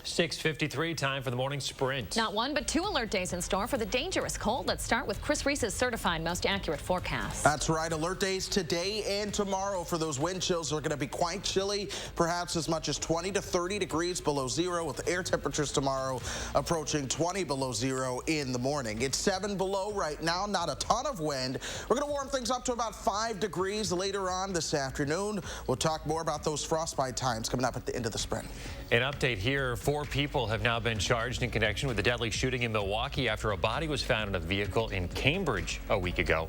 6:53, time for the morning sprint. Not one, but two alert days in store for the dangerous cold. Let's start with Chris Reese's certified most accurate forecast. That's right. Alert days today and tomorrow for those wind chills are going to be quite chilly, perhaps as much as 20 to 30 degrees below zero, with air temperatures tomorrow approaching 20 below zero in the morning. It's 7 below right now, not a ton of wind. We're going to warm things up to about 5 degrees later on this afternoon. We'll talk more about those frostbite times coming up at the end of the sprint. An update here. 4 people have now been charged in connection with the deadly shooting in Milwaukee after a body was found in a vehicle in Cambridge a week ago.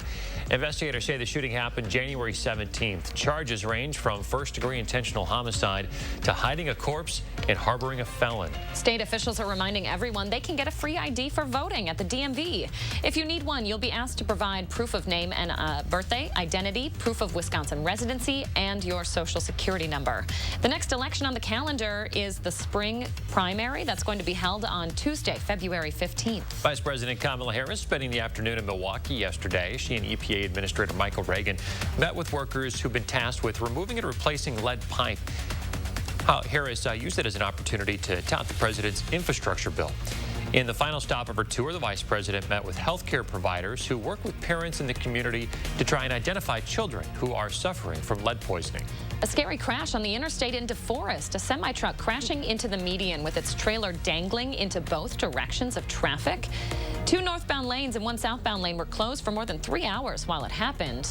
Investigators say the shooting happened January 17th. Charges range from first-degree intentional homicide to hiding a corpse and harboring a felon. State officials are reminding everyone they can get a free ID for voting at the DMV. If you need one, you'll be asked to provide proof of name and birthday, identity, proof of Wisconsin residency, and your social security number. The next election on the calendar is the spring primary that's going to be held on Tuesday, February 15th. Vice President Kamala Harris spending the afternoon in Milwaukee yesterday. She and EPA Administrator Michael Regan met with workers who've been tasked with removing and replacing lead pipe. Harris used it as an opportunity to tout the president's infrastructure bill. In the final stop of her tour, the vice president met with healthcare providers who work with parents in the community to try and identify children who are suffering from lead poisoning. A scary crash on the interstate in DeForest. A semi-truck crashing into the median with its trailer dangling into both directions of traffic. 2 northbound lanes and 1 southbound lane were closed for more than 3 hours while it happened.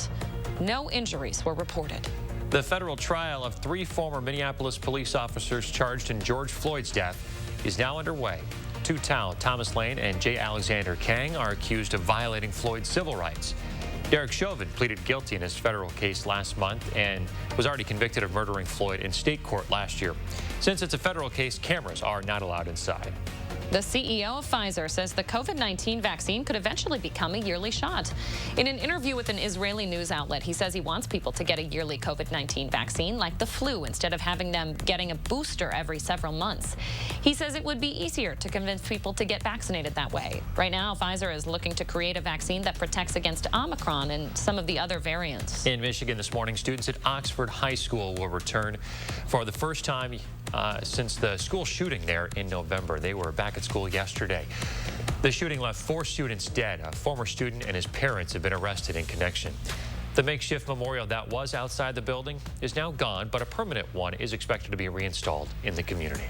No injuries were reported. The federal trial of 3 former Minneapolis police officers charged in George Floyd's death is now underway. Tou Thao, Thomas Lane, and J. Alexander Kang are accused of violating Floyd's civil rights. Derek Chauvin pleaded guilty in his federal case last month and was already convicted of murdering Floyd in state court last year. Since it's a federal case, cameras are not allowed inside. The CEO of Pfizer says the COVID-19 vaccine could eventually become a yearly shot. In an interview with an Israeli news outlet, he says he wants people to get a yearly COVID-19 vaccine like the flu instead of having them getting a booster every several months. He says it would be easier to convince people to get vaccinated that way. Right now, Pfizer is looking to create a vaccine that protects against Omicron and some of the other variants. In Michigan this morning, students at Oxford High School will return for the first time since the school shooting there in November. They were back at school yesterday. The shooting left 4 students dead. A former student and his parents have been arrested in connection. The makeshift memorial that was outside the building is now gone, but a permanent one is expected to be reinstalled in the community.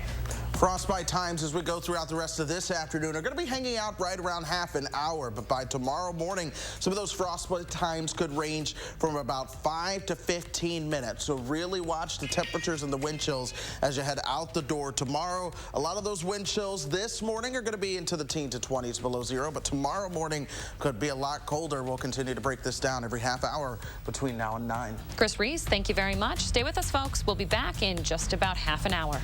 Frostbite times as we go throughout the rest of this afternoon are going to be hanging out right around half an hour, but by tomorrow morning, some of those frostbite times could range from about 5 to 15 minutes. So really watch the temperatures and the wind chills as you head out the door tomorrow. A lot of those wind chills this morning are going to be into the teens to 20s below zero, but tomorrow morning could be a lot colder. We'll continue to break this down every half hour between now and 9. Chris Reese, thank you very much. Stay with us, folks. We'll be back in just about half an hour.